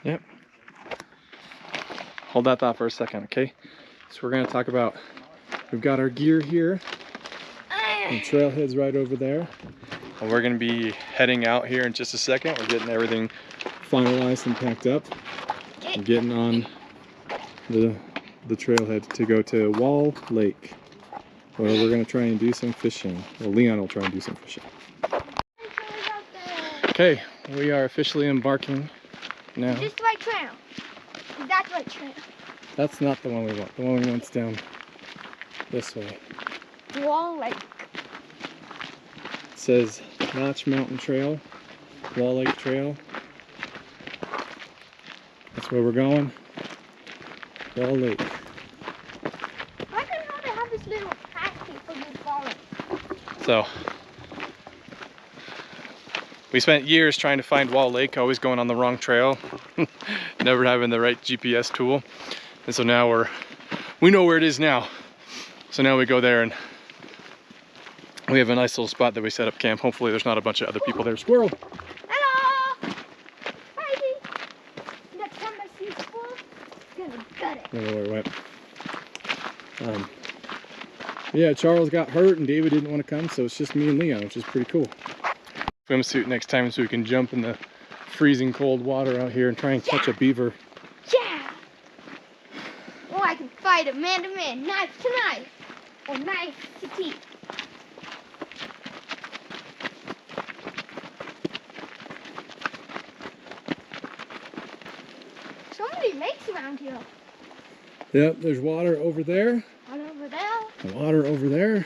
Yep. Hold that thought for a second, okay? So we're gonna talk about, we've got our gear here. And trailhead's right over there. And we're gonna be heading out here in just a second. We're getting everything finalized and packed up. And getting on the trailhead to go to Wall Lake, where we're gonna try and do some fishing. Well, Leon will try and do some fishing. Okay, we are officially embarking now. Just the right trail. That's the right trail. That's not the one we want. The one we want's down this way. Wall Lake. It says Notch Mountain Trail, Wall Lake Trail. That's where we're going. Wall Lake. I don't know they have this little pathway for the forest. So, we spent years trying to find Wall Lake, always going on the wrong trail, never having the right GPS tool. And so now we know where it is now. So now we go there and we have a nice little spot that we set up camp. Hopefully there's not a bunch of other people there. Squirrel! Hello! Heidi! Next time I see a squirrel, I'm gonna gut it. I don't know where it went. Yeah, Charles got hurt and David didn't want to come, so it's just me and Leon, which is pretty cool. Swimsuit next time so we can jump in the freezing cold water out here and try and catch a beaver. Yeah! Or I can fight a man to man, knife to knife, or knife to teeth. So many lakes around here. Yep, there's water over there. One over there. Water over there.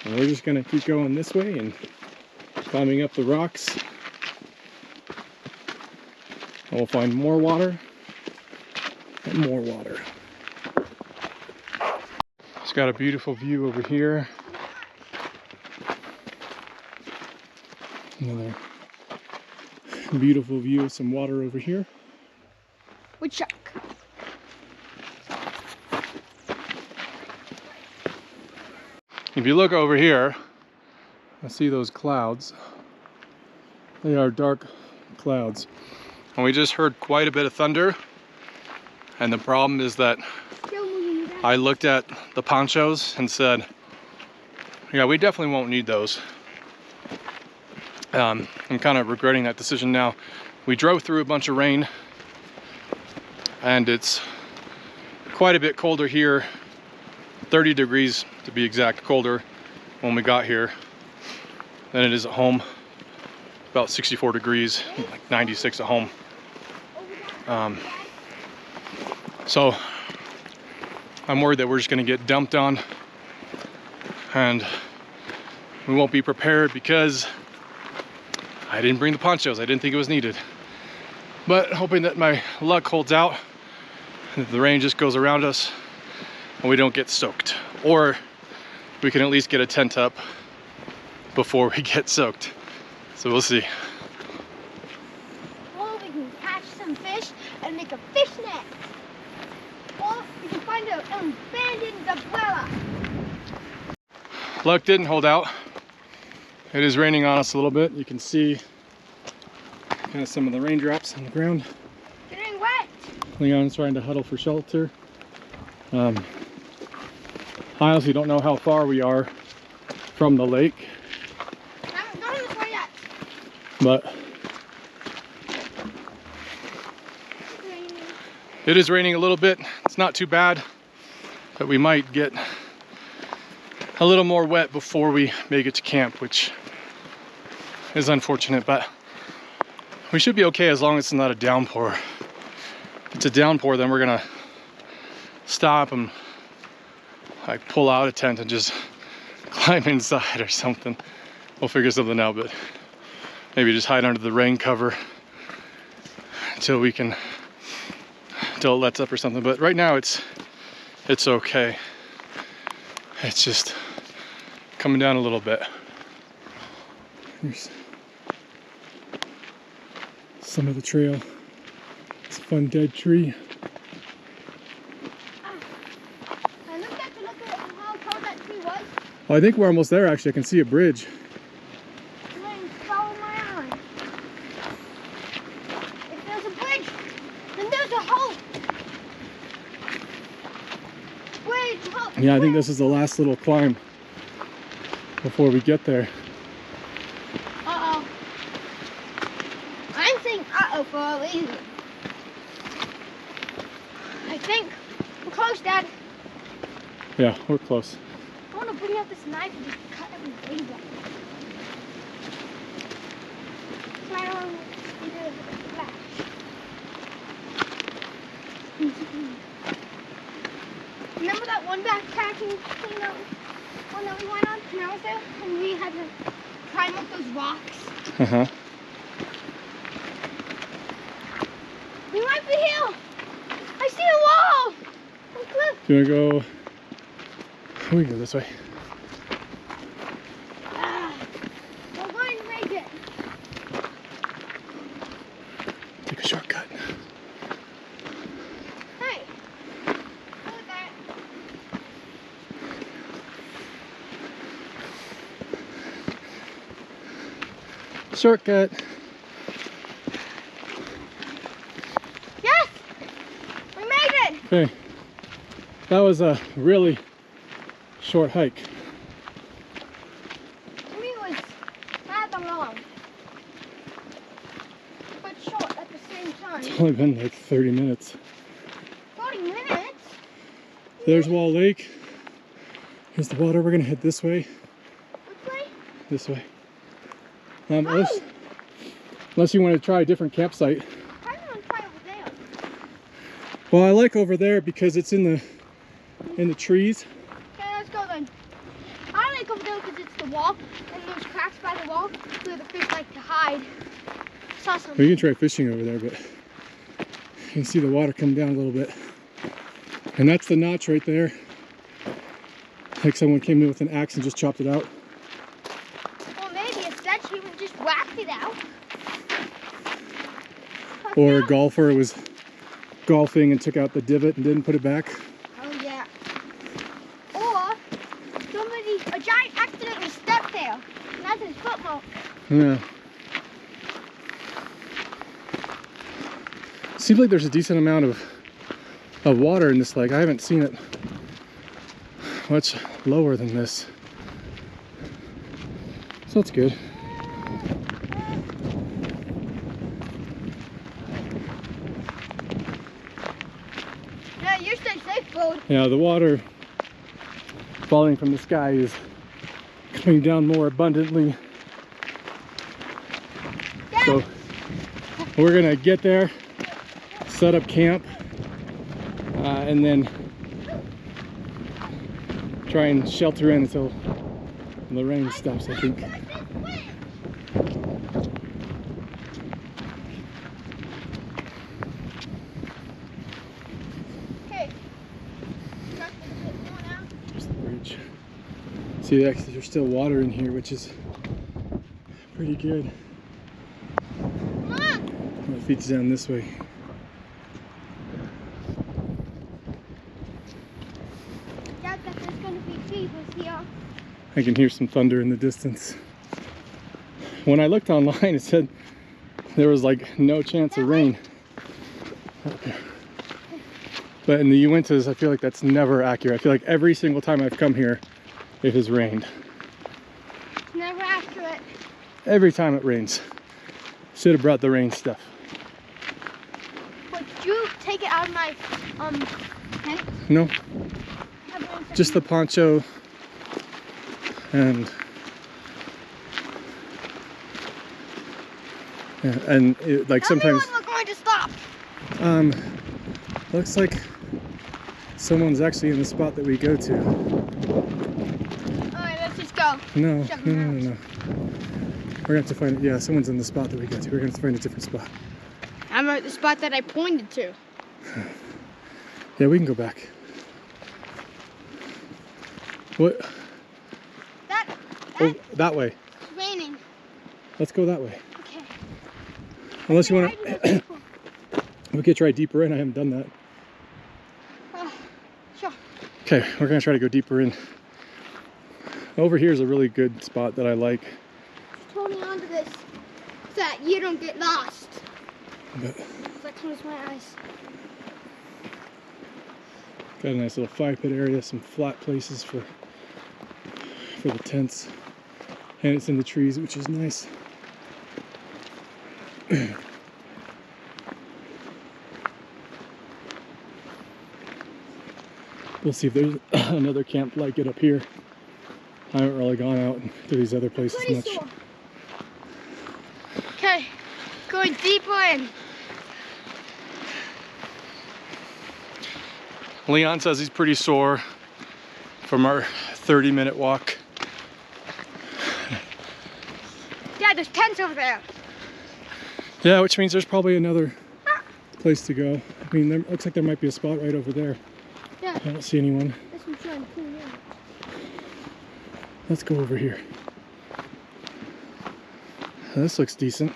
And we're just gonna keep going this way and climbing up the rocks. And we'll find more water and more water. It's got a beautiful view over here. Another beautiful view of some water over here. Woodchuck. If you look over here, I see those clouds. They are dark clouds. And we just heard quite a bit of thunder. And the problem is that I looked at the ponchos and said, yeah, we definitely won't need those. I'm kind of regretting that decision now. We drove through a bunch of rain and it's quite a bit colder here. 30 degrees to be exact, colder when we got here than it is at home. About 64 degrees, like 96 at home. So I'm worried that we're just gonna get dumped on and we won't be prepared because I didn't bring the ponchos. I didn't think it was needed. But hoping that my luck holds out and that the rain just goes around us and we don't get soaked. Or we can at least get a tent up before we get soaked. So we'll see. Or we can catch some fish and make a fish net. Or we can find an abandoned umbrella. Luck didn't hold out. It is raining on us a little bit. You can see kind of some of the raindrops on the ground. Getting wet. Leon's trying to huddle for shelter. I honestly don't know how far we are from the lake. I haven't gone this way yet. But it is raining a little bit. It's not too bad, but we might get a little more wet before we make it to camp, which is unfortunate, but we should be okay as long as it's not a downpour. If it's a downpour, then we're gonna stop and like pull out a tent and just climb inside or something. We'll figure something out, but maybe just hide under the rain cover until it lets up or something. But right now it's okay. It's just coming down a little bit. Here's some of the trail. It's a fun dead tree. I looked at to look at how tall that tree was. Oh, I think we're almost there actually. I can see a bridge. And then follow my eye. there's a hole. Where's the hole? Yeah, I think this is the last little climb before we get there. Uh-oh. I'm saying uh-oh for a reason. I think we're close, Dad. Yeah, we're close. I want to bring out this knife and just cut everything up. Right on the flash. Remember that one backpacking thing one that we went on when I was there? And we had to climb up those rocks? Uh-huh. We might be here. I see a wall. Oh, cliff. Do you want to go? We can go this way. We're going to make it. Take a shortcut. Hey. Look at that. Shortcut. Yes! We made it! Okay. That was a really short hike. Maybe it was rather long. But short at the same time. It's only been like 30 minutes. 40 minutes? There's Wall Lake. Here's the water. We're gonna head this way. Which way? This way. Unless you want to try a different campsite. I want to try over there. Well, I like over there because it's in the trees. Okay, let's go then. I like over there because it's the wall, and there's cracks by the wall where the fish like to hide. Saw some. We can try fishing over there, but you can see the water come down a little bit. And that's the notch right there. Like someone came in with an axe and just chopped it out. Well, maybe instead she would just whacked it out. Or a golfer was golfing and took out the divot and didn't put it back. Oh yeah. Or a giant accidentally stepped there. And that's his foot mark. Yeah. Seems like there's a decent amount of water in this lake. I haven't seen it much lower than this. So that's good. Yeah, you're staying safe, bud. Yeah, the water falling from the sky is coming down more abundantly. Dad. So we're gonna get there, set up camp, and then try and shelter in until the rain stops, I think. Okay. There's the bridge. See, actually, there's still water in here, which is pretty good. Come on. It feeds down this way. Dad said there's going to be beavers here. I can hear some thunder in the distance. When I looked online, it said there was like no chance of rain. Okay. But in the Uintas, I feel like that's never accurate. I feel like every single time I've come here, it has rained. It's never accurate. Every time it rains. Should have brought the rain stuff. But did you take it out of my tent? No, just the poncho and yeah, and it, like sometimes we're going to stop. looks like someone's actually in the spot that we go to. Alright, let's just go. No. Shut We're them gonna have to find it. Yeah, someone's in the spot that we go to. We're gonna have to find a different spot. I'm at the spot that I pointed to. Yeah, we can go back. What? Oh, that way. It's raining. Let's go that way. Okay. Unless you want to. We could try deeper in. I haven't done that. Sure. Okay, we're gonna try to go deeper in. Over here is a really good spot that I like. Just hold me onto this so that you don't get lost. But If I close my eyes. got a nice little fire pit area, some flat places for the tents, and it's in the trees, which is nice. We'll see if there's another camp like it up here. I haven't really gone out to these other places Pretty much. sore. Okay, going deeper in. Leon says he's pretty sore from our 30-minute walk. Yeah, there's tents over there. Yeah, which means there's probably another place to go. I mean, there looks like there might be a spot right over there. Yeah. I don't see anyone. That's what I'm trying to clean out. Let's go over here. This looks decent.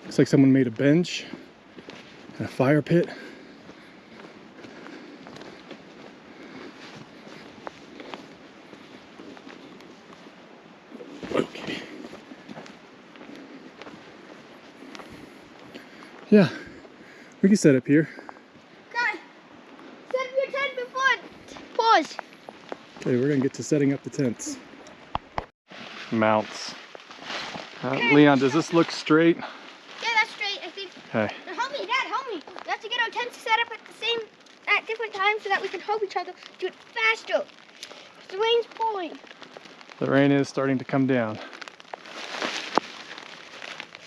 Looks like someone made a bench and a fire pit. Okay. Yeah, we can set up here. Okay. Set up your tent before. Pause. Okay, we're gonna get to setting up the tents. Mounts. Leon, does this look straight? Yeah, that's straight, I think. Okay. Now help me, Dad, help me. We have to get our tents set up at different times so that we can help each other do it faster. The rain's pouring. The rain is starting to come down.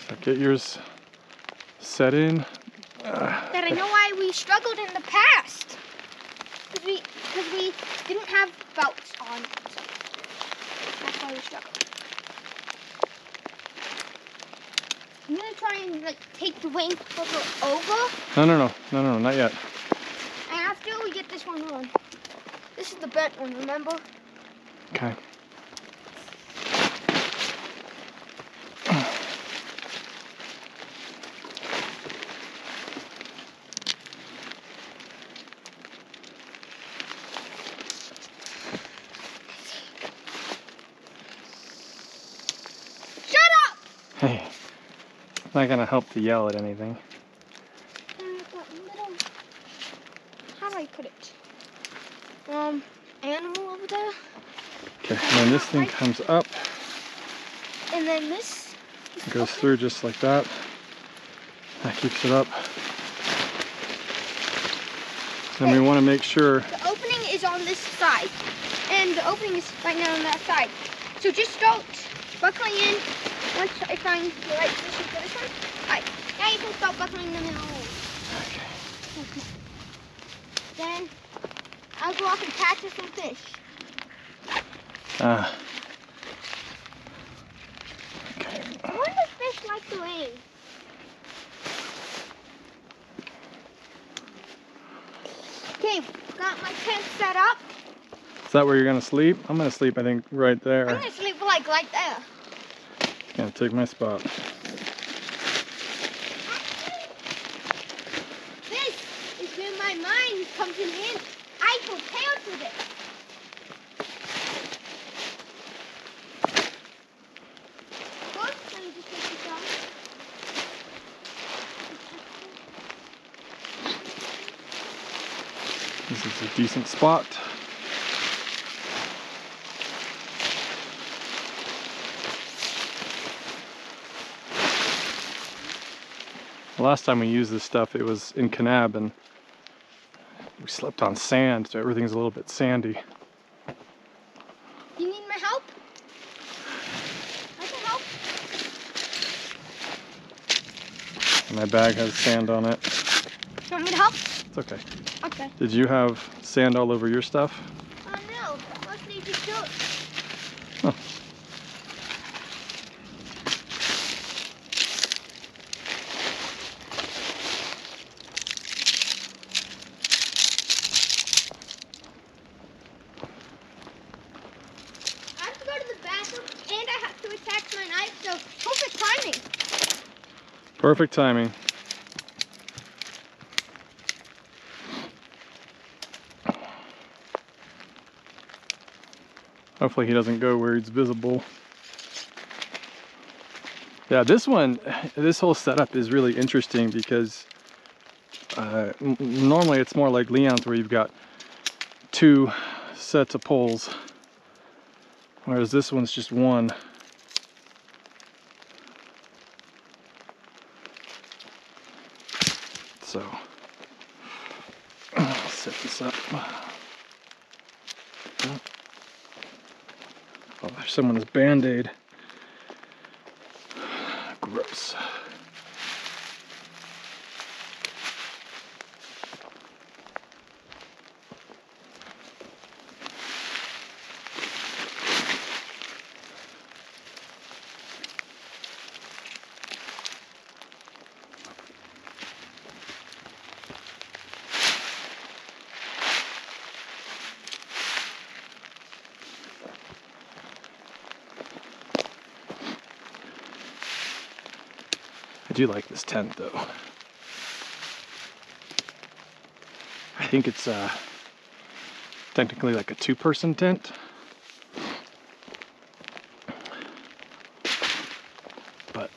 So get yours set in. Dad, I know why we struggled in the past. Because we didn't have belts on. So that's why we struggled. I'm gonna try and like take the rain cover over. No, not yet. After we get this one on. This is the bent one, remember? Okay. Shut up! Hey, it's not gonna help to yell at anything. How do I put it? Animal over there. Okay, and then this thing comes up, And then this goes through just like that. That keeps it up. Then we want to make sure. The opening is on this side. And the opening is right now on that side. So just start buckling in once I find the right position for this one. Alright, now you can start buckling them in all. Okay. Then I'll go off and catch some fish. Okay. I wonder if fish like the rain. Okay, got my tent set up. Is that where you're gonna sleep? I'm gonna sleep, I think, right I'm there. gonna sleep like right there. Gonna take my spot. This is where my mind comes in. I prepared for this. First, let me just take this off. This is a decent spot. The last time we used this stuff, it was in Kanab, and we slept on sand, so everything's a little bit sandy. Do you need my help? I can help. My bag has sand on it. You want me to help? It's okay. Okay. Did you have sand all over your stuff? No, mostly just dirt. Oh. I have to go to the bathroom and I have to attach my knife, so perfect timing. Perfect timing. Hopefully he doesn't go where it's visible. Yeah, this whole setup is really interesting because normally it's more like Leon's where you've got 2 sets of poles, whereas this one's just one. So I'll set this up. Oh, there's someone's Band-Aid. Gross. I do like this tent though. I think it's technically like a 2-person tent. But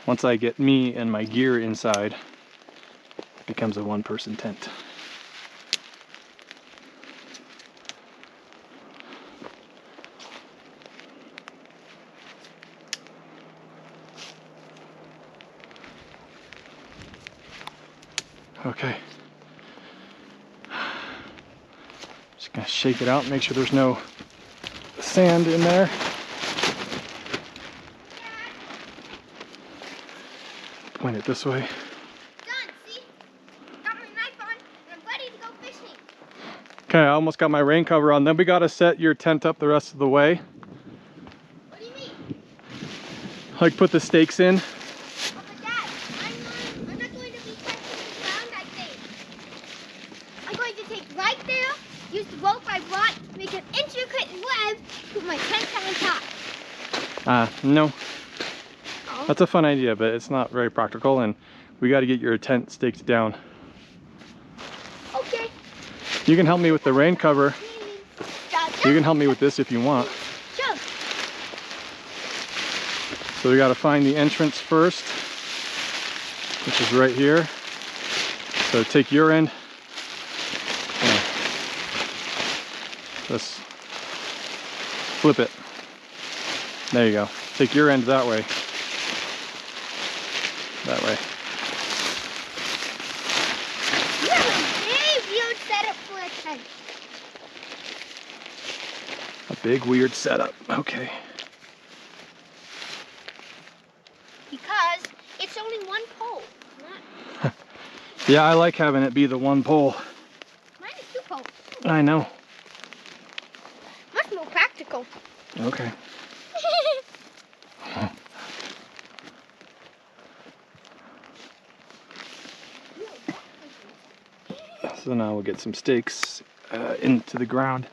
once I get me and my gear inside, it becomes a 1-person tent. Okay. Just gonna shake it out, make sure there's no sand in there. Point it this way. Done, see? Got my knife on and I'm ready to go fishing. Okay, I almost got my rain cover on. Then we gotta set your tent up the rest of the way. What do you mean? Like put the stakes in. Oh, but Dad, I'm not going to be testing the ground, I think. I'm going to take right there, use the rope I brought, make an intricate web, put my tent on top. No. Oh. That's a fun idea, but it's not very practical, and we gotta get your tent staked down. Okay. You can help me with the rain cover. Dad, You can help me with this if you want. Sure. So we gotta find the entrance first, which is right here. So take your end. Yeah. Just flip it. There you go. Take your end that way. That way. You have a big weird setup for a tent. A big weird setup. Okay. Because it's only 1 pole. Not, Yeah, I like having it be the 1 pole. mine is 2 poles. I know. Much more practical. Okay. So now we'll get some stakes into the ground.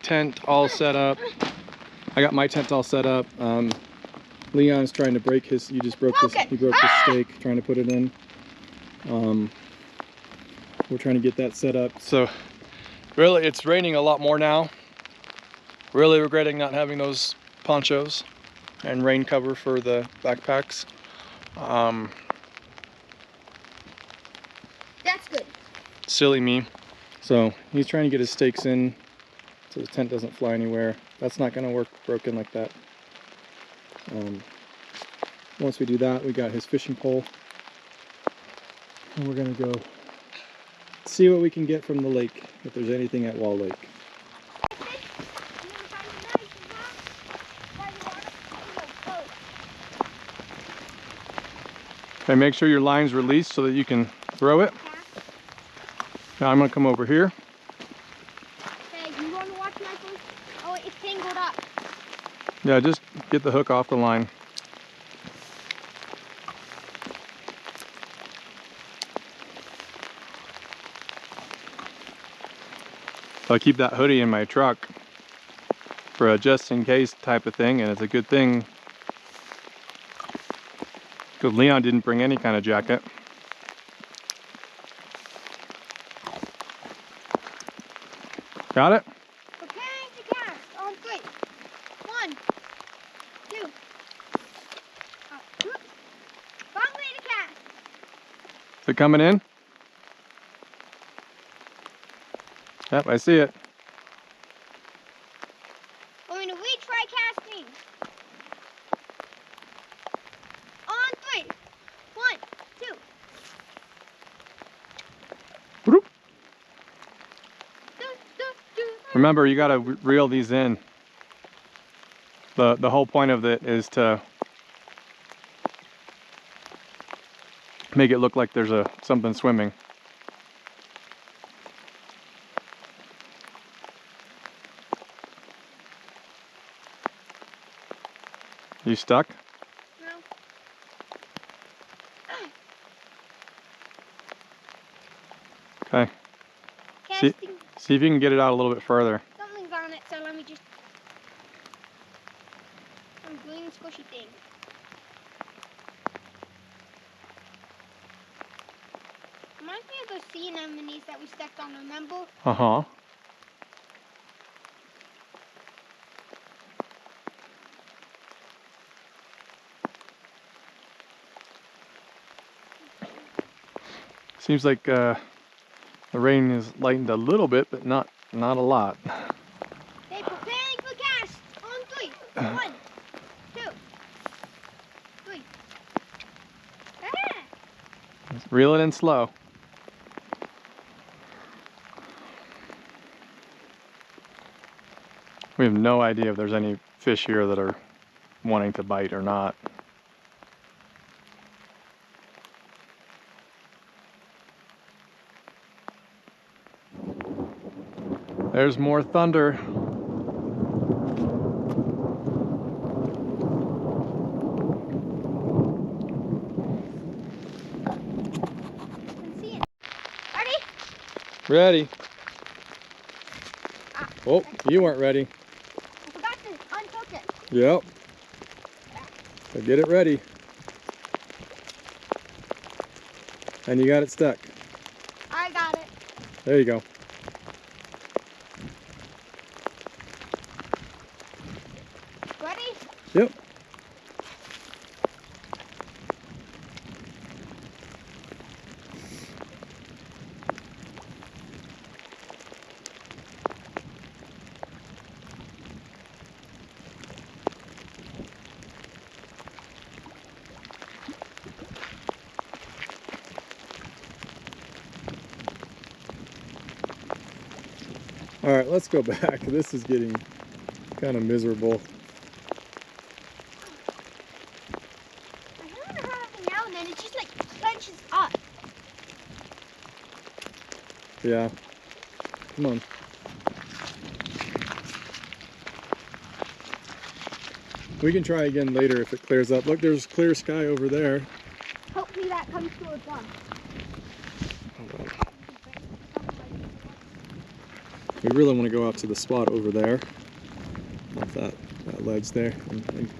tent all set up. I got my tent all set up. Leon's trying to break his, he broke his stake, trying to put it in. We're trying to get that set up. So really, it's raining a lot more now. Really regretting not having those ponchos and rain cover for the backpacks. That's good. Silly me. So he's trying to get his stakes in so his tent doesn't fly anywhere. That's not going to work broken like that. Once we do that, we got his fishing pole. And we're going to go see what we can get from the lake, if there's anything at Wall Lake. Okay, make sure your line's released so that you can throw it. Now I'm going to come over here. Okay, you want to watch my phone? Oh, it's tangled up. Yeah, just get the hook off the line. So I keep that hoodie in my truck for a just in case type of thing, and it's a good thing because Leon didn't bring any kind of jacket. Got it? Preparing to cast on 3. 1, 2. Finally to cast. Is it coming in? Yep, I see it. Going to retry casting. On 3. 1, 2. Whoop. Remember, you gotta reel these in. The whole point of it is to make it look like there's something swimming. You stuck? No. Okay. Casting. See if you can get it out a little bit further. Something's on it, so let me just. Some green squishy thing. Reminds me of those sea anemones that we stepped on, remember? Uh-huh. Seems like the rain is lightened a little bit, but not a lot. Okay, preparing for cast. On 3. 1, 2, 3. Ah! Just reel it in slow. We have no idea if there's any fish here that are wanting to bite or not. There's more thunder. Can see it. Ready? Ready. Ah, Oh, you weren't ready. I forgot to unhook it. Yep. So get it ready. And you got it stuck. I got it. There you go. Ready? Yep. All right, let's go back. This is getting kind of miserable. I heard it every now and then. It just like clenches up. Yeah. Come on. We can try again later if it clears up. Look, there's clear sky over there. Hopefully that comes to a done. We really want to go out to the spot over there, off that ledge there, and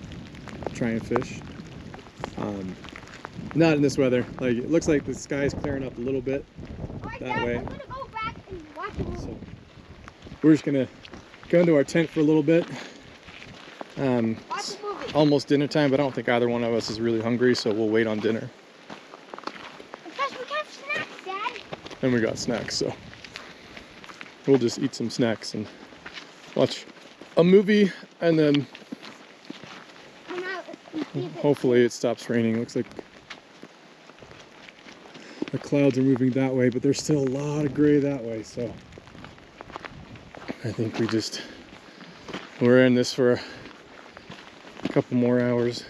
try and fish. Not in this weather. Like, it looks like the sky's clearing up a little bit that way. I'm gonna go back and watch the movie. So we're just gonna go into our tent for a little bit. Watch the movie. Almost dinner time, but I don't think either one of us is really hungry, so we'll wait on dinner. Because we got snacks, Dad. And we got snacks, so we'll just eat some snacks and watch a movie, and then Come out and see if hopefully it stops raining. Looks like the clouds are moving that way, but there's still a lot of gray that way, so I think we're in this for a couple more hours.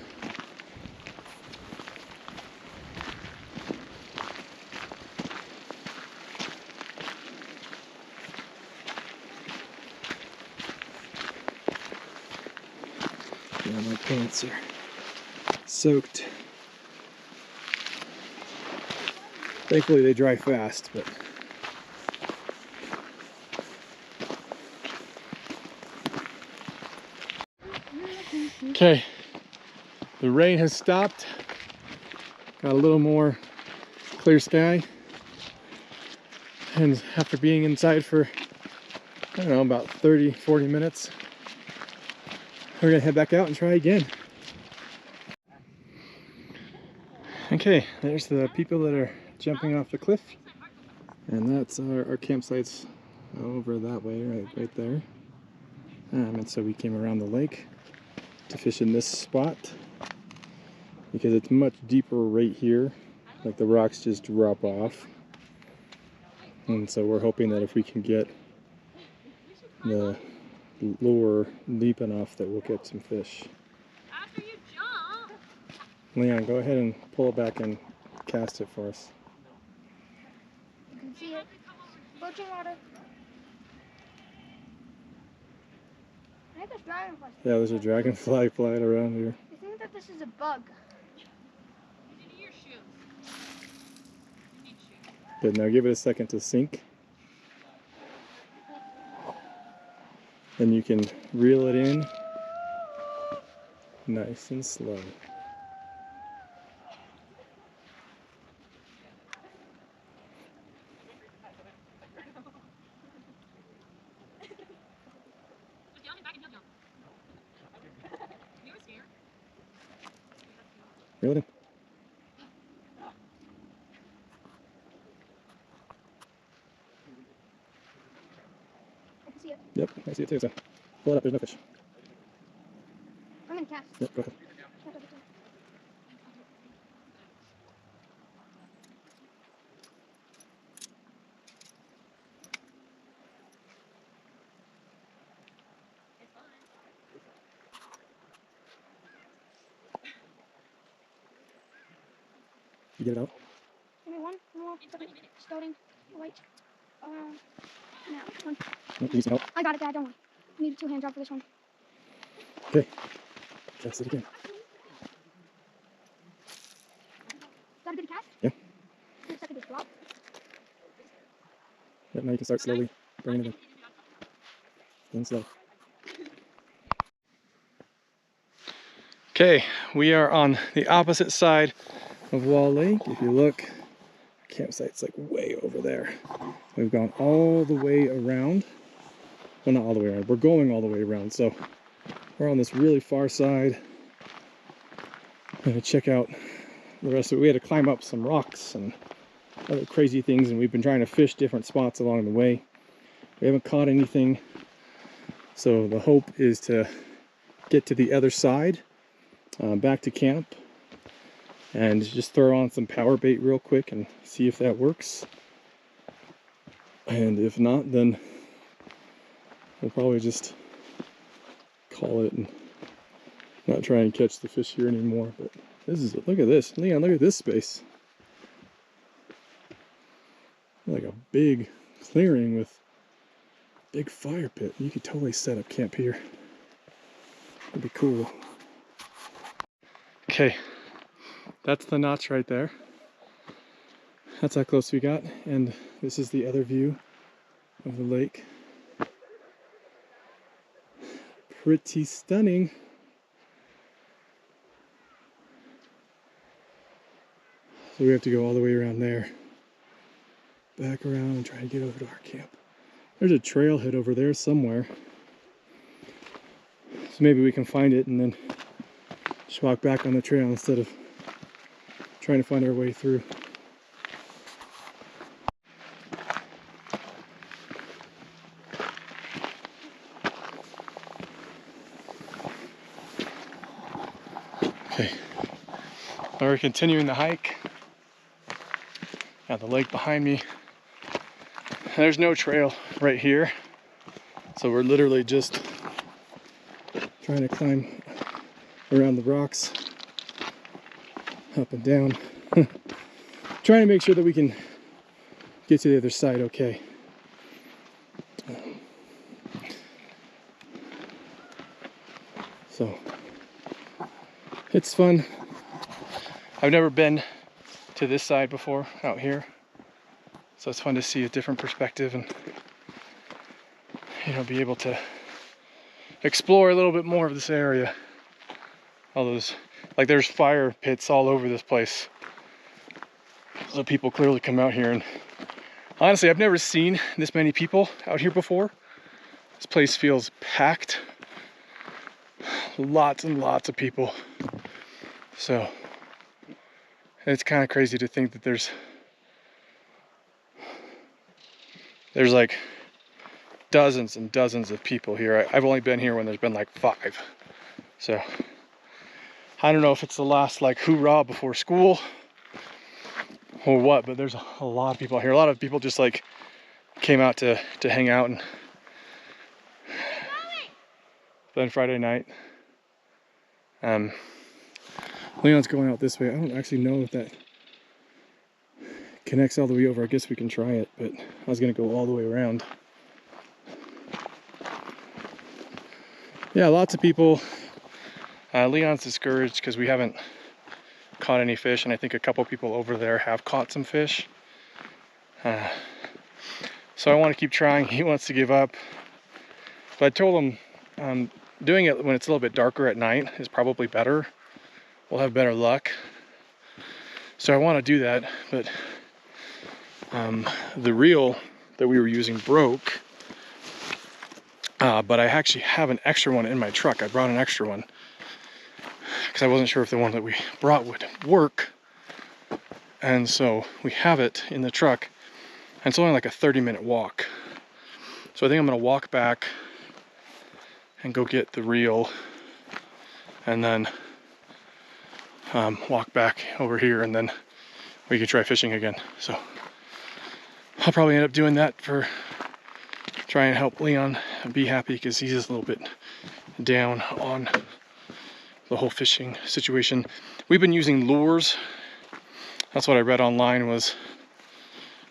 Yeah, my pants are soaked. Thankfully they dry fast, but okay, the rain has stopped. Got a little more clear sky, and after being inside for, I don't know, about 30-40 minutes, we're gonna head back out and try again. Okay, there's the people that are jumping off the cliff, and that's our campsites over that way, right there. And so we came around the lake to fish in this spot because it's much deeper right here. Like, the rocks just drop off, and so we're hoping that if we can get the lure deep enough that we'll get some fish. After you jump. Leon, go ahead and pull it back and cast it for us. you can see it. Approaching water. I think there's dragonflies. Yeah, there's a dragonfly flying around here. I think that this is a bug. It's in your shoes. You need shoes. Good, now give it a second to sink. Then you can reel it in nice and slow. Just yell him back and he'll jump. You were scared. Reel it in. I can see it. Yep, I see it too. So pull it up, there's no fish. I'm gonna cast. Yep, go ahead. You get it out? Give me one more. Starting right. Now, one. Nope, you need some help. I got it, Dad. Don't worry. I need a two-hand job for this one. Okay, cast it again. Is that a good cast? Yeah. Wait a second, just drop. Yep, now you can start slowly bringing it in. In slow. Okay, we are on the opposite side of Wall Lake. If you look, campsite's like way over there. We've gone all the way around. Well, not all the way around. We're going all the way around. So we're on this really far side. I'm gonna check out the rest of it. We had to climb up some rocks and other crazy things, and we've been trying to fish different spots along the way. We haven't caught anything. So the hope is to get to the other side, back to camp, and just throw on some power bait real quick and see if that works. And if not, then we'll probably just call it and not try and catch the fish here anymore. But this is, look at this, Leon, look at this space. Like a big clearing with big fire pit. You could totally set up camp here. That'd be cool. Okay, that's the notch right there. That's how close we got, and this is the other view of the lake. pretty stunning. So we have to go all the way around there, back around and try to get over to our camp. There's a trailhead over there somewhere. So maybe we can find it and then just walk back on the trail instead of trying to find our way through. Okay, now we're continuing the hike. Got the lake behind me. There's no trail right here, so we're literally just trying to climb around the rocks, up and down, trying to make sure that we can get to the other side okay. So it's fun. I've never been to this side before out here, so it's fun to see a different perspective and, you know, be able to explore a little bit more of this area. All those, like, there's fire pits all over this place, so people clearly come out here. And honestly, I've never seen this many people out here before. This place feels packed, lots and lots of people. So it's kind of crazy to think that there's like dozens and dozens of people here. I've only been here when there's been like 5. So I don't know if it's the last like hoorah before school or what, but there's a lot of people here. A lot of people just like came out to hang out and spend Friday night. Leon's going out this way. I don't actually know if that connects all the way over. I guess we can try it, but I was gonna go all the way around. Yeah, lots of people. Leon's discouraged because we haven't caught any fish, and I think a couple people over there have caught some fish. So I want to keep trying. He wants to give up. But I told him doing it when it's a little bit darker at night is probably better. We'll have better luck. So I want to do that, but the reel that we were using broke. But I actually have an extra one in my truck. I brought an extra one because I wasn't sure if the one that we brought would work. And so we have it in the truck. And it's only like a 30-minute walk. So I think I'm gonna walk back and go get the reel and then walk back over here, and then we can try fishing again. So I'll probably end up doing that for try and help Leon be happy, because he's just a little bit down on the whole fishing situation. We've been using lures. That's what I read online was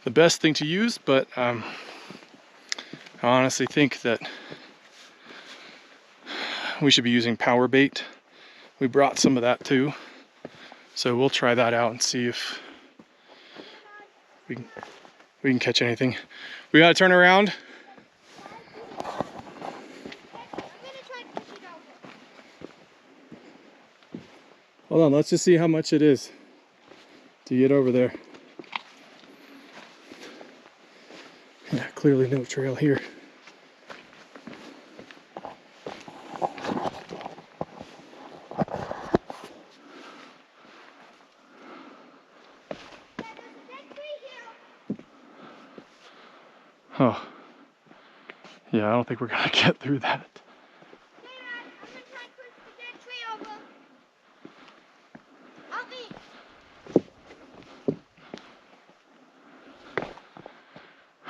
the best thing to use, but I honestly think that we should be using power bait. We brought some of that too, so we'll try that out and see if we can catch anything. We gotta turn around. Hold on, let's just see how much it is to get over there. Yeah, clearly no trail here. Oh, yeah, I don't think we're gonna get through that.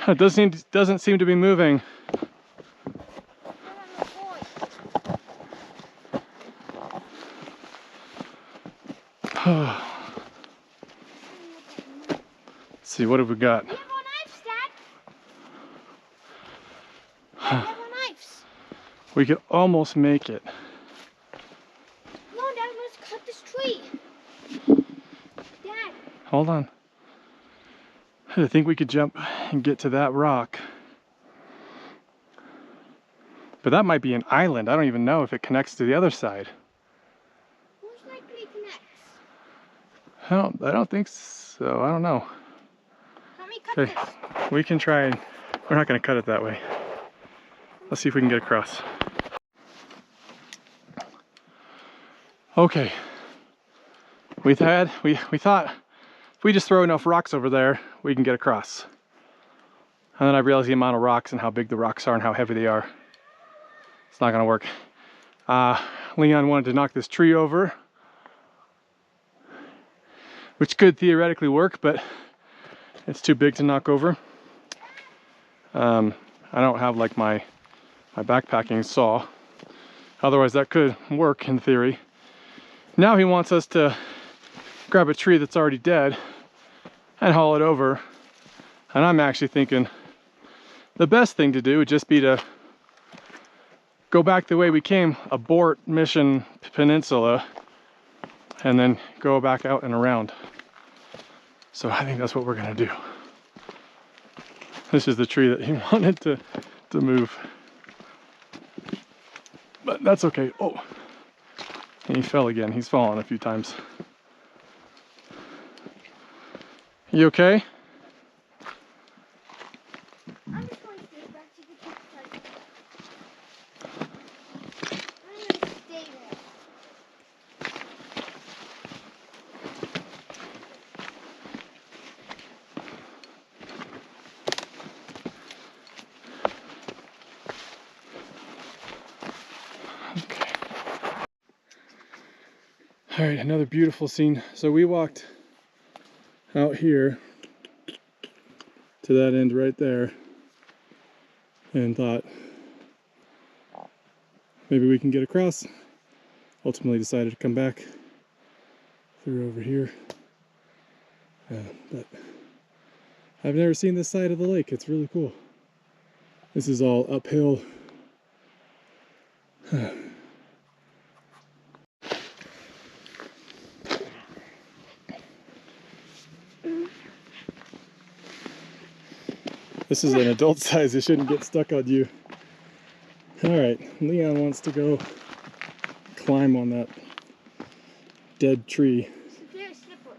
It doesn't seem to be moving. Let's see, what have we got? We have our knives, Dad. We have our knives. We could almost make it. Come on, Dad, let's cut this tree. Dad. Hold on. I think we could jump and get to that rock. But that might be an island. I don't even know if it connects to the other side. Most likely it connects. I don't think so. I don't know. Let me cut Okay, this. we can try and we're not going to cut it that way. Let's see if we can get across. Okay. We thought if we just throw enough rocks over there, we can get across. And then I realized the amount of rocks and how big the rocks are and how heavy they are. It's not gonna work. Leon wanted to knock this tree over, which could theoretically work, but it's too big to knock over. I don't have like my backpacking saw. Otherwise that could work in theory. Now he wants us to grab a tree that's already dead and haul it over. And I'm actually thinking the best thing to do would just be to go back the way we came, abort Mission Peninsula, and then go back out and around. So I think that's what we're gonna do. This is the tree that he wanted to move. But that's okay. Oh, and he fell again. He's fallen a few times. You okay? I'm just going to stay back to the campsite. I'm going to stay there. Okay. All right, another beautiful scene. So we walked out here to that end right there and thought maybe we can get across. Ultimately decided to come back through over here. But I've never seen this side of the lake. It's really cool. This is all uphill. This is an adult size. It shouldn't get stuck on you. All right, Leon wants to go climb on that dead tree. It's very slippery.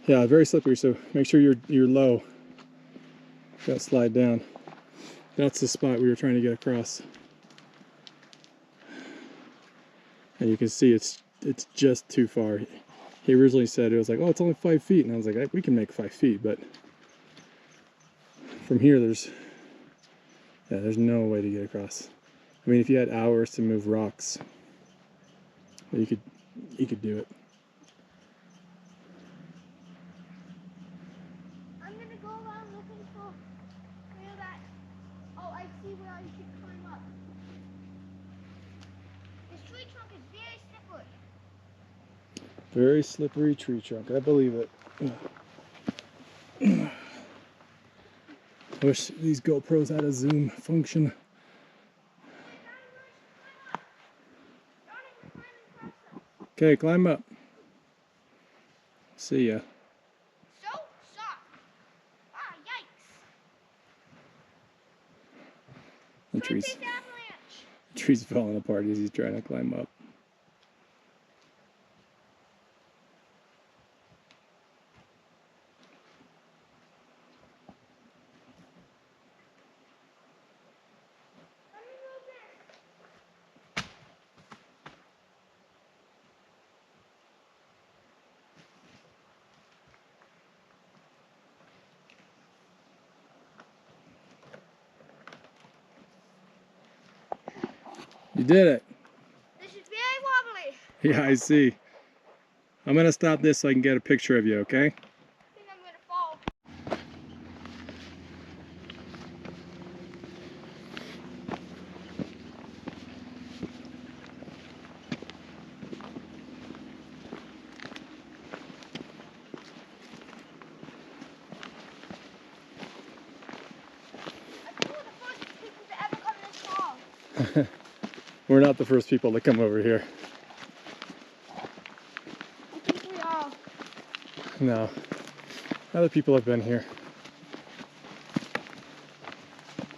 Yeah, very slippery, so make sure you're low. Got to slide down. That's the spot we were trying to get across. And you can see it's just too far. He originally said it was like, oh, it's only 5 feet, and I was like, we can make 5 feet, but from here there's no way to get across. I mean, if you had hours to move rocks, you could do it. I'm going to go around looking for where that... Oh, I see where I should climb up. This tree trunk is very slippery. Very slippery tree trunk, I believe it. I wish these GoPros had a zoom function. Okay, climb up. See ya. So soft. Ah, yikes. The It's tree's, gonna take the avalanche. the tree's falling apart as he's trying to climb up. Let me move this. You did it. This is very wobbly. Yeah, I see. I'm gonna stop this so I can get a picture of you, okay? I think I'm gonna fall. I think we're the first people to ever come this far. We're not the first people to come over here. I think we are. No. Other people have been here.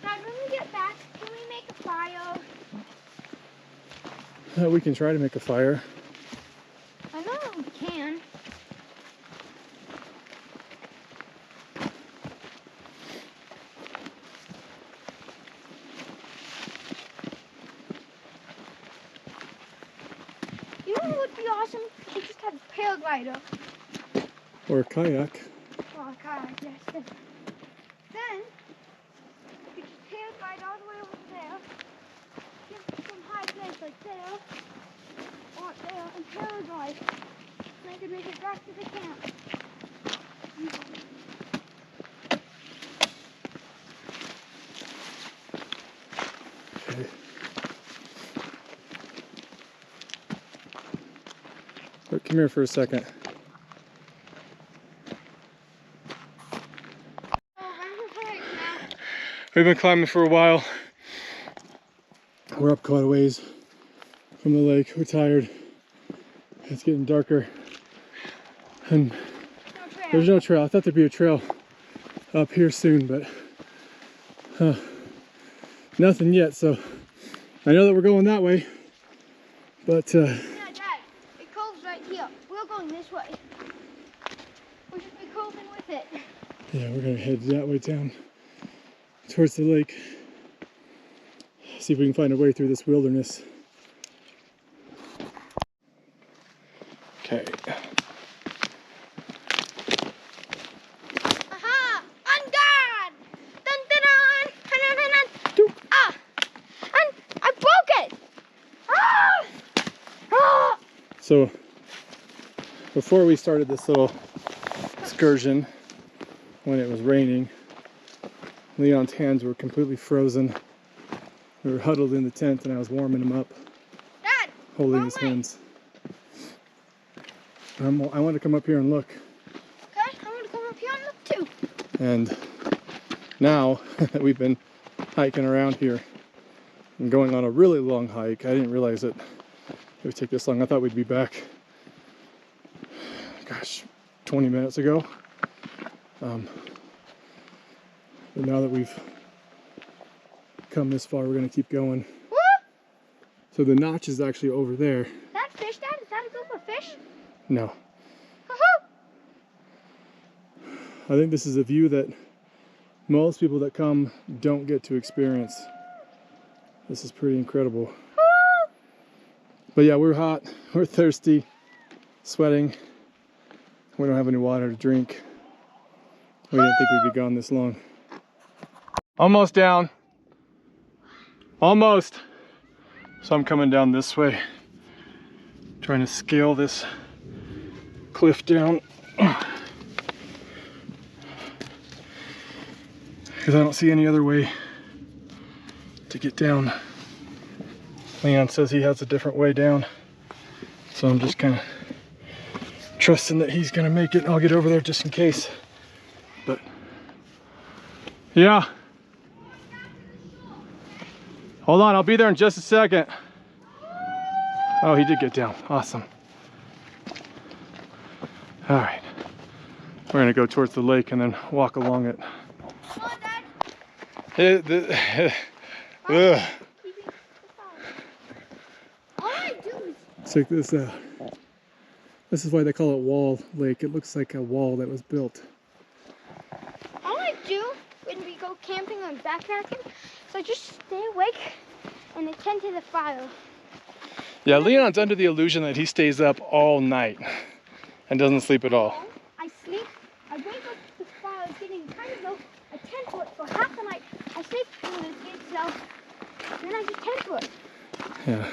Dad, when we get back, can we make a fire? We can try to make a fire. I know we can. You know what would be awesome? We just have a paraglider. Or a kayak. Oh god, yes. Then we just paraglide all the way over there. Get some high place like there. Or there and paraglide. And I could make it back to the camp. Okay. But come here for a second. We've been climbing for a while. We're up quite a ways from the lake. We're tired. It's getting darker. And there's no trail. I thought there'd be a trail up here soon, but nothing yet. So I know that we're going that way, but Yeah, Dad, it curves right here. We're going this way. We'll just be curving with it. yeah, we're gonna head that way down towards the lake. See if we can find a way through this wilderness. Okay. Aha! On guard! Dun dun dun! Dun dun dun dun! Doop. Ah! And I broke it! Ah! Ah! So before we started this little excursion, when it was raining, Leon's hands were completely frozen. We were huddled in the tent and I was warming him up, Dad! holding wrong his way. hands. I want to come up here and look. Okay, I'm gonna come up here and look too. And now that we've been hiking around here and going on a really long hike, I didn't realize that it would take this long. I thought we'd be back, gosh, 20 minutes ago. But now that we've come this far, we're gonna keep going. Woo! So the notch is actually over there. That fish, Dad? Is that a group of fish? No, Woohoo! I think this is a view that most people that come don't get to experience. This is pretty incredible. But yeah, we're hot, we're thirsty, sweating. We don't have any water to drink. We didn't think we'd be gone this long. Almost down. Almost. So I'm coming down this way, trying to scale this cliff down. Because I don't see any other way to get down. Leon says he has a different way down. So I'm just kind of trusting that he's gonna make it. I'll get over there just in case. But yeah. Hold on, I'll be there in just a second. Oh, he did get down. Awesome. All right. We're gonna go towards the lake and then walk along it. Come on, Dad. Ugh. All I do is Check this out. This is why they call it Wall Lake. It looks like a wall that was built. all I do when we go camping or backpacking, so I just stay awake and attend to the fire. Yeah, Leon's under the illusion that he stays up all night and doesn't sleep at all. I sleep, I wake up to the fire, it's getting kind of low, I tend to it for half the night. I sleep when it gets low, and then I just tend to it. Yeah.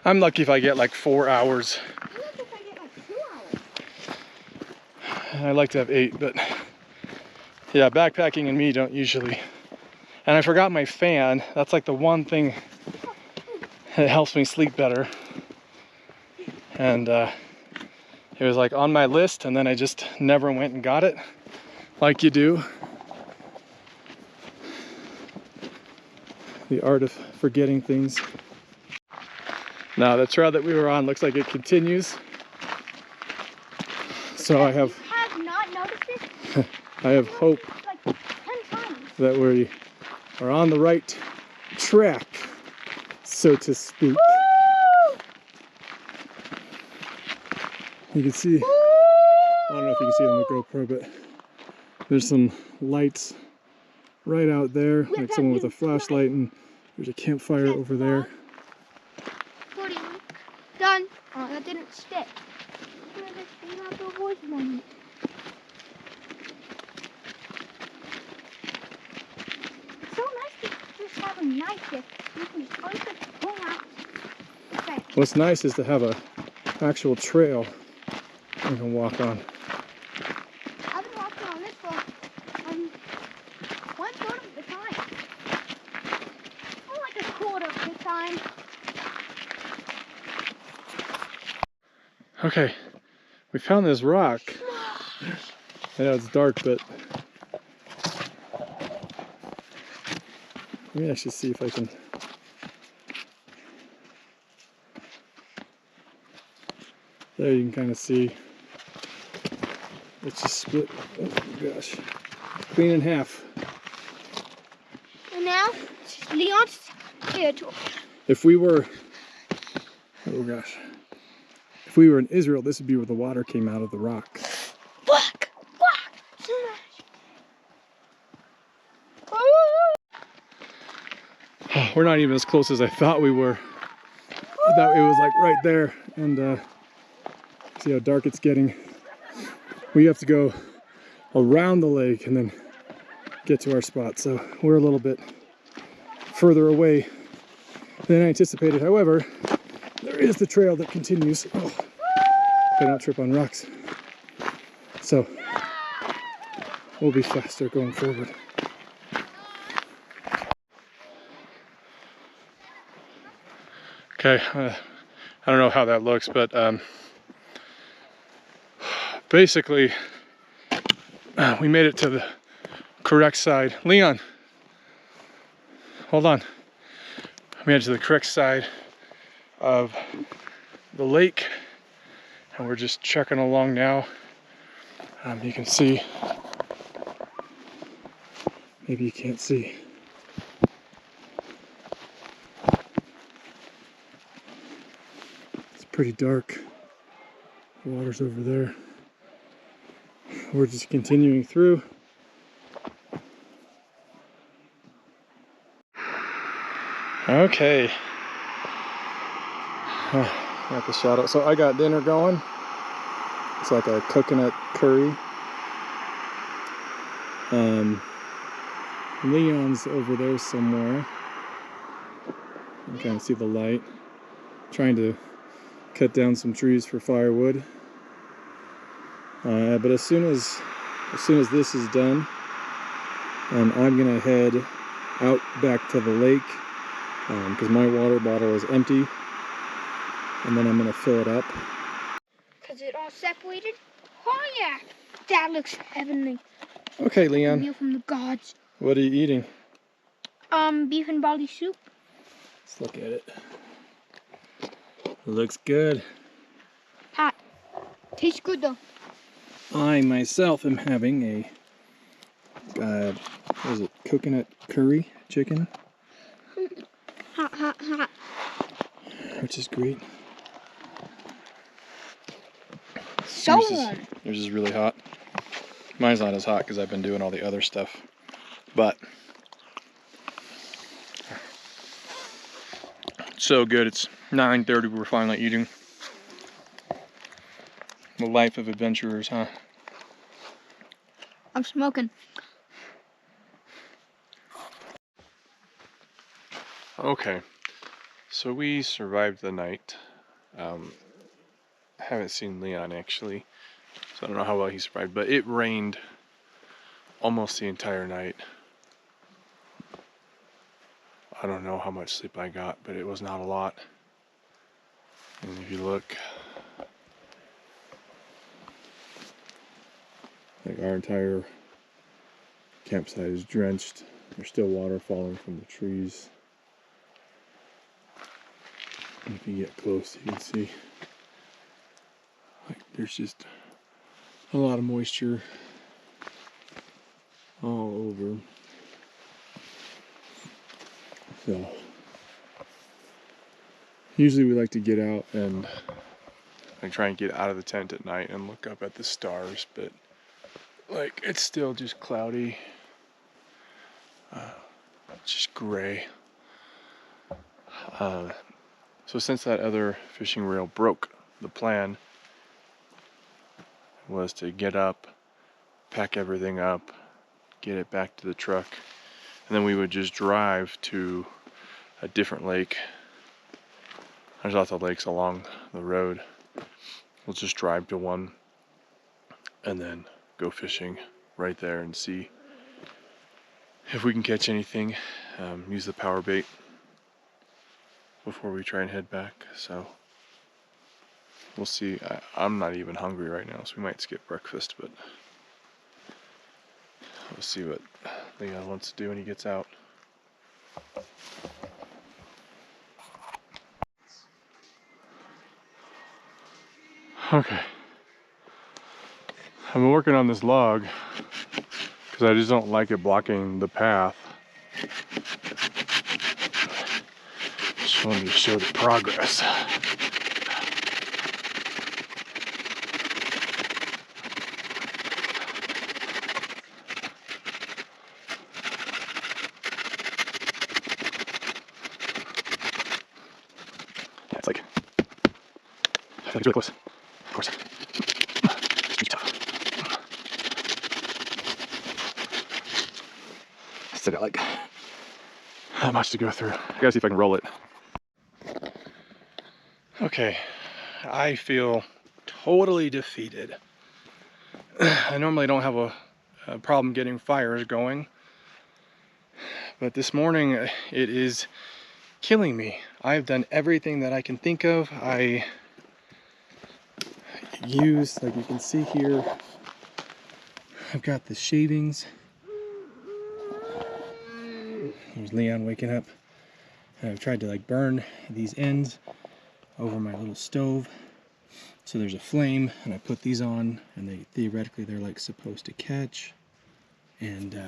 I'm lucky if I get like 4 hours. I'm lucky if I get like 2 hours. I like to have 8, but yeah, backpacking and me don't usually. And I forgot my fan. That's like the one thing that helps me sleep better. And it was like on my list, and then I just never went and got it, like you do. The art of forgetting things. Now the trail that we were on looks like it continues. So I have not noticed it I have hope like 10 times. that we are on the right track, so to speak. Woo! You can see, I don't know if you can see it on the GoPro, but there's some lights right out there, like someone with a flashlight, and there's a campfire over there. Done. Oh, that didn't stick. So nice to just have a knife here. You can just punch it, pull out. Okay. What's nice is to have a actual trail you can walk on. I've been walking on this for 1/3 of the time. More like 1/4 of the time. Okay, we found this rock. I know it's dark, but let me actually see if I can. There you can kind of see it's just split. Oh gosh, clean in half. And now, Leon's territory. If we were, oh gosh, if we were in Israel, this would be where the water came out of the rock. Whack! Whack! Smash! Oh, we're not even as close as I thought we were. I thought it was like right there, and see how dark it's getting. We have to go around the lake and then get to our spot, so we're a little bit further away than I anticipated. However, there is the trail that continues. Oh, if I don't trip on rocks. So we'll be faster going forward. Okay, I don't know how that looks, but basically we made it to the correct side. Leon, hold on. We made it to the correct side of the lake, and we're just trekking along now. You can see, maybe you can't see. It's pretty dark. The water's over there. We're just continuing through. Okay. Got the shadow. So I got dinner going. It's like a coconut curry. Leon's over there somewhere. You can kind of see the light. Trying to cut down some trees for firewood. But as soon as this is done, I'm gonna head out back to the lake because my water bottle is empty, and then I'm gonna fill it up. Because it all separated? Oh yeah! That looks heavenly. Okay, A Leon. meal from the gods. What are you eating? Beef and barley soup. Let's look at it. Looks good. Hot. Tastes good though. I myself am having a, what is it, coconut curry chicken, Hot, hot, hot. which is great. So Yours is really hot. Mine's not as hot because I've been doing all the other stuff, but so good. It's 9:30. We're finally eating. The life of adventurers, huh? I'm smoking. Okay, so we survived the night. Haven't seen Leon actually, so I don't know how well he survived, but it rained almost the entire night. I don't know how much sleep I got, but it was not a lot. And if you look, like our entire campsite is drenched. There's still water falling from the trees. And if you get close, you can see like there's just a lot of moisture all over. So usually we like to get out and I try and get out of the tent at night and look up at the stars, but like it's still just cloudy, just gray. So since that other fishing reel broke, the plan was to get up, pack everything up, get it back to the truck, and then we would just drive to a different lake. There's lots of lakes along the road. We'll just drive to one and then go fishing right there and see if we can catch anything. Use the power bait before we try and head back. So we'll see. I'm not even hungry right now, so we might skip breakfast, but we'll see what Leon wants to do when he gets out. Okay. I've been working on this log because I just don't like it blocking the path. Just wanted to show the progress. It's like, I feel like it's really close. Of course. It's gonna be tough. Still got like that much to go through. I gotta see if I can roll it. Okay, I feel totally defeated. I normally don't have a problem getting fires going, but this morning it is killing me. I've done everything that I can think of. I used, like you can see here, I've got the shavings. There's Leon waking up. I've tried to like burn these ends over my little stove so there's a flame, and I put these on, and they theoretically they're like supposed to catch. And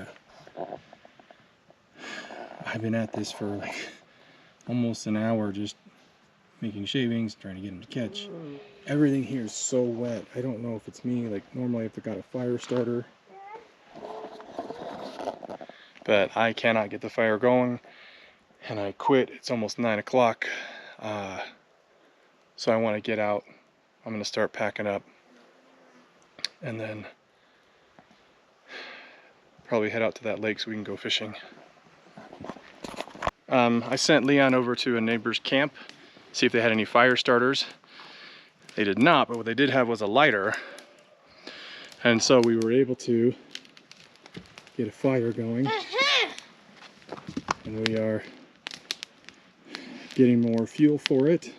I've been at this for like almost an hour just making shavings, trying to get them to catch. Everything here is so wet. I don't know if it's me. Like normally I've got a fire starter, but I cannot get the fire going, and I quit. It's almost 9 o'clock. So I want to get out. I'm going to start packing up and then probably head out to that lake so we can go fishing. I sent Leon over to a neighbor's camp, see if they had any fire starters. They did not, but what they did have was a lighter. And so we were able to get a fire going. And we are getting more fuel for it.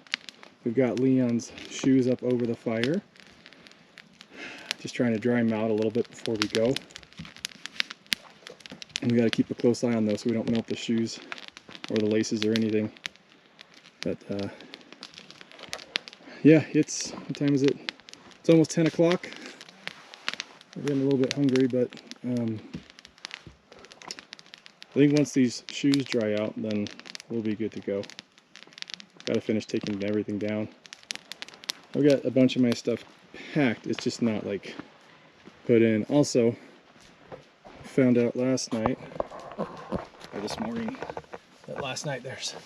We've got Leon's shoes up over the fire. Just trying to dry them out a little bit before we go. And we got to keep a close eye on those so we don't melt the shoes or the laces or anything. But yeah, what time is it? It's almost 10 o'clock. We're getting a little bit hungry, but I think once these shoes dry out, then we'll be good to go. Got to finish taking everything down. I've got a bunch of my stuff packed. It's just not like put in. Also, found out last night, or this morning, that last night there's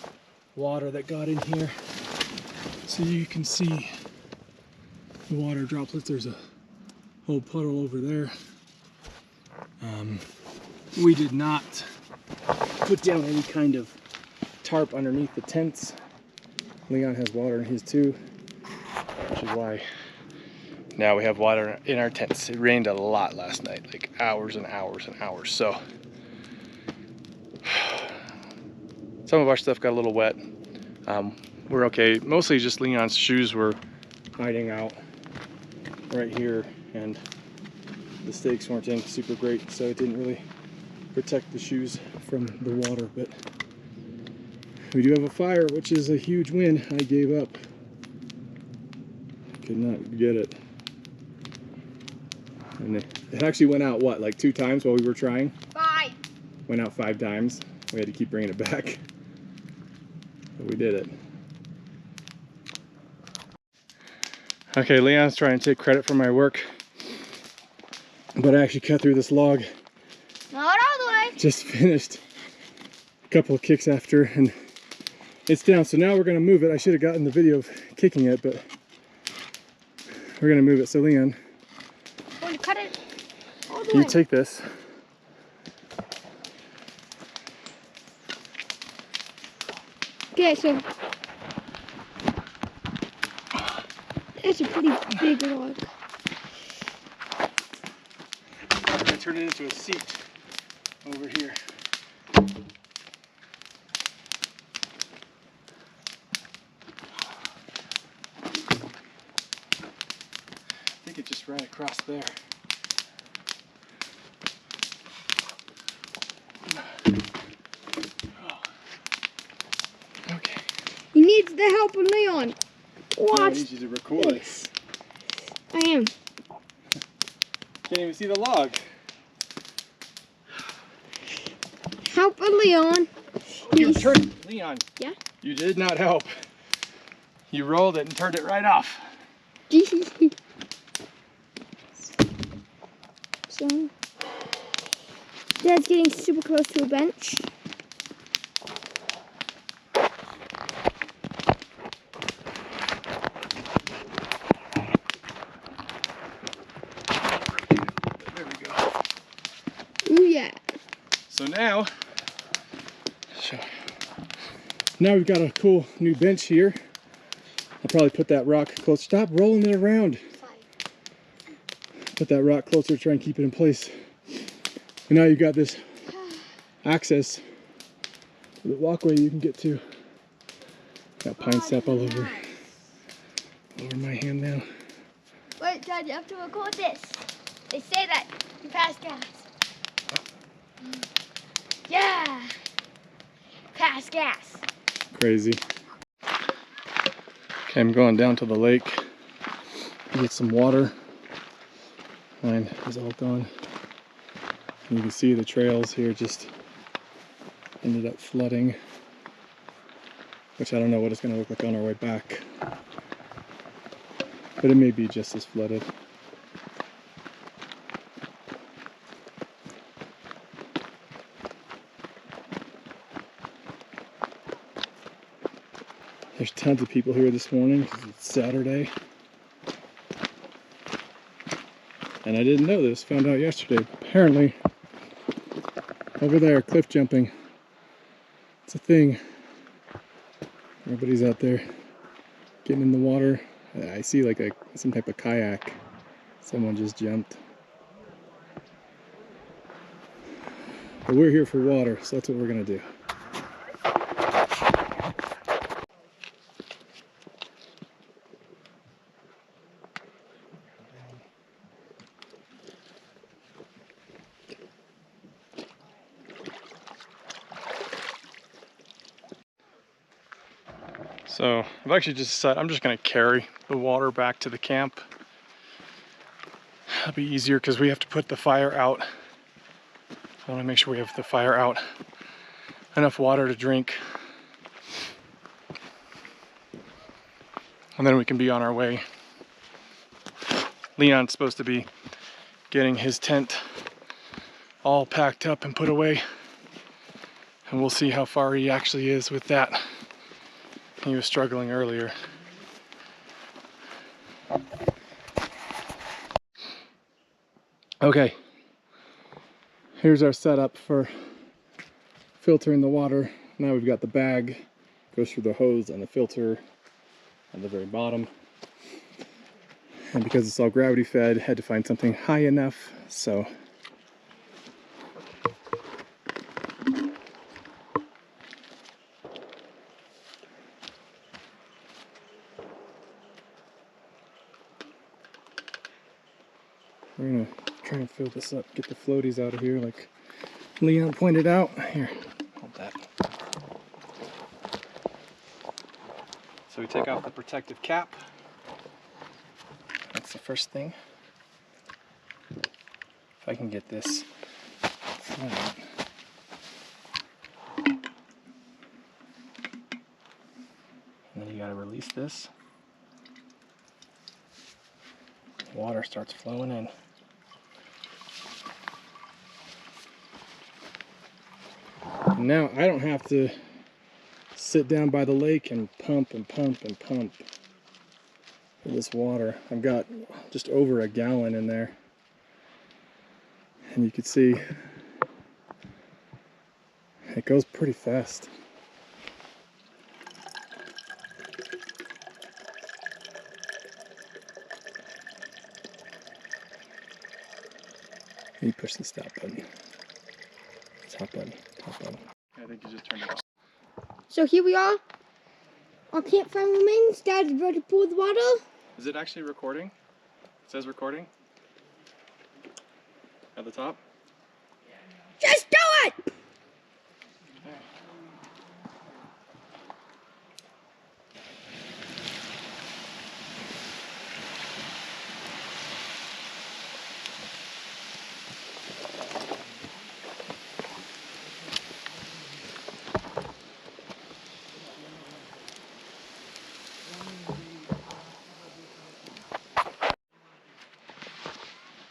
water that got in here. So you can see the water droplets. There's a whole puddle over there. We did not put down any kind of tarp underneath the tents. Leon has water in his too, which is why now we have water in our tents. It rained a lot last night, like hours and hours and hours. So some of our stuff got a little wet. We're okay. Mostly just Leon's shoes were hiding out right here, and the stakes weren't in super great, so it didn't really protect the shoes from the water. But we do have a fire, which is a huge win. I gave up. Could not get it. And it actually went out, what, like 2 times while we were trying? 5. Went out 5 times. We had to keep bringing it back. But we did it. Okay, Leon's trying to take credit for my work, but I actually cut through this log. Not all the way. Just finished a couple of kicks after, and it's down. So now we're gonna move it. I should have gotten the video of kicking it, but we're gonna move it. So Leon, I'm going to cut it all the you way. take this. Okay, so it's a pretty big log. We're gonna turn it into a seat over here. I think it just ran across there. Okay. He needs the help of Leon. I Watch need you to record this. I am. Can't even see the log. Help of Leon. You He's- turned, Leon. Yeah? You did not help. You rolled it and turned it right off. So, Dad's getting super close to a bench. There we go. Ooh, yeah. So now we've got a cool new bench here. I'll probably put that rock close. Stop rolling it around. Put that rock closer, try and keep it in place. And now you've got this access to the walkway you can get to. Got pine sap all over my hand now. Wait, Dad, you have to record this. They say that you pass gas. Yeah. Pass gas. Crazy. Okay, I'm going down to the lake to get some water. Mine is all gone. And you can see the trails here just ended up flooding, which I don't know what it's going to look like on our way back, but it may be just as flooded. There's tons of people here this morning because it's Saturday. And I didn't know this, found out yesterday. Apparently, over there, cliff jumping, it's a thing. Everybody's out there getting in the water. I see like some type of kayak. Someone just jumped. But we're here for water, so that's what we're gonna do. So I've actually just decided I'm just going to carry the water back to the camp. That'll be easier because we have to put the fire out. I want to make sure we have the fire out, enough water to drink, and then we can be on our way. Leon's supposed to be getting his tent all packed up and put away, and we'll see how far he actually is with that. He was struggling earlier. Okay, here's our setup for filtering the water. Now we've got the bag, goes through the hose and the filter at the very bottom. And because it's all gravity fed, had to find something high enough, so we're gonna try and fill this up, get the floaties out of here like Leon pointed out. Here, hold that. So we take off the protective cap. That's the first thing. If I can get this flat. And then you gotta release this. water starts flowing in. And now I don't have to sit down by the lake and pump and pump and pump for this water. I've got just over a gallon in there. And you can see it goes pretty fast. You push the stop button. Top button. Top button. I think you just turned it off. So here we are. Our campfire remains. Dad's about to pour the water. Is it actually recording? It says recording? At the top? Just do it!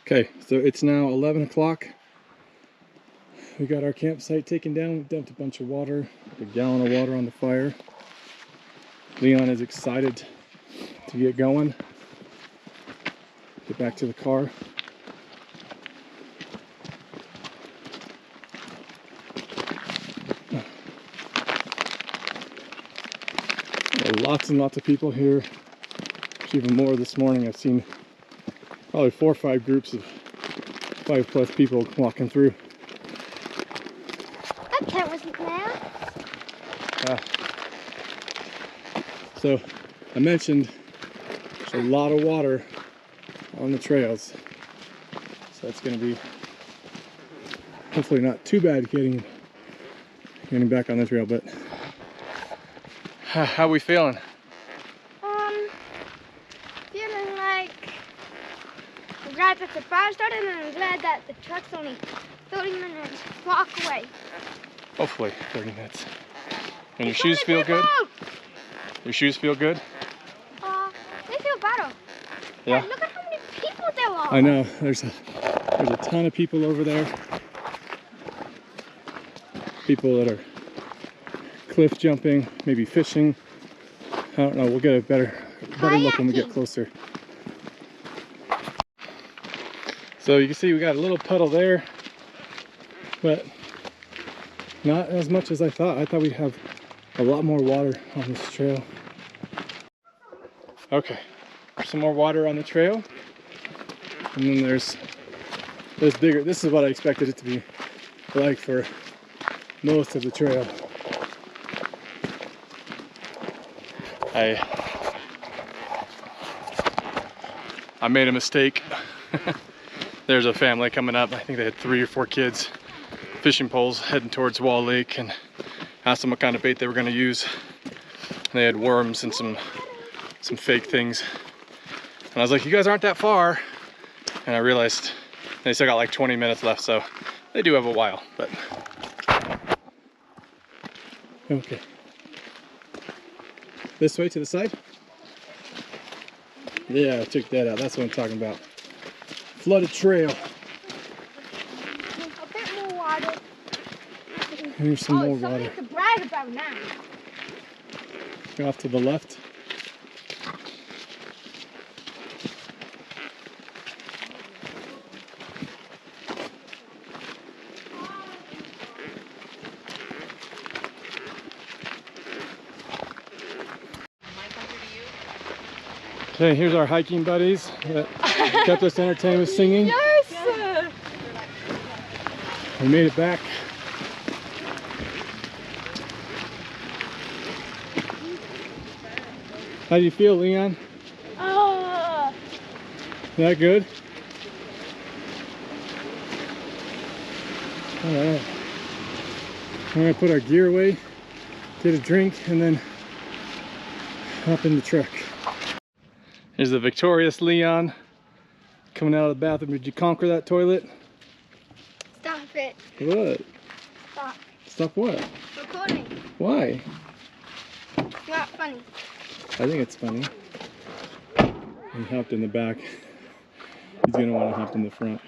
Okay, so it's now 11 o'clock. We got our campsite taken down. We dumped a bunch of water, a gallon of water on the fire. Leon is excited to get going. Get back to the car. Lots and lots of people here. There's even more this morning. I've seen probably 4 or 5 groups of 5+ people walking through. That tent wasn't there. So I mentioned there's a lot of water on the trails. So it's going to be hopefully not too bad getting back on the trail, but how we feeling? Feeling like I'm glad that the fire started, and I'm glad that the truck's only 30 minutes walk away. Hopefully 30 minutes. And your shoes feel good? Your shoes feel good? They feel better. Yeah. Dad, look at how many people there are. I know. There's a ton of people over there. People that are cliff jumping, maybe fishing. I don't know. We'll get a better look when we get closer. So you can see we got a little puddle there, but not as much as I thought. I thought we'd have a lot more water on this trail. Okay, some more water on the trail. And then there's this bigger, this is what I expected it to be like for most of the trail. I made a mistake. There's a family coming up. I think they had 3 or 4 kids, fishing poles heading towards Wall Lake, and asked them what kind of bait they were going to use. And they had worms and some fake things. And I was like, you guys aren't that far. And I realized they still got like 20 minutes left, so they do have a while, but okay. This way to the side? Yeah, check that out. That's what I'm talking about. Flooded trail. A bit more water. Here's some more water. Something to brag about now. Go off to the left. Okay, here's our hiking buddies that kept us entertained with singing. Yes! We made it back. How do you feel, Leon? Oh! That good? All right. We're gonna put our gear away, get a drink, and then hop in the truck. Here's the victorious Leon coming out of the bathroom. Did you conquer that toilet? Stop it. What? Stop. Stop what? Recording. Why? Not funny. I think it's funny. He hopped in the back. gonna want to hop in the front.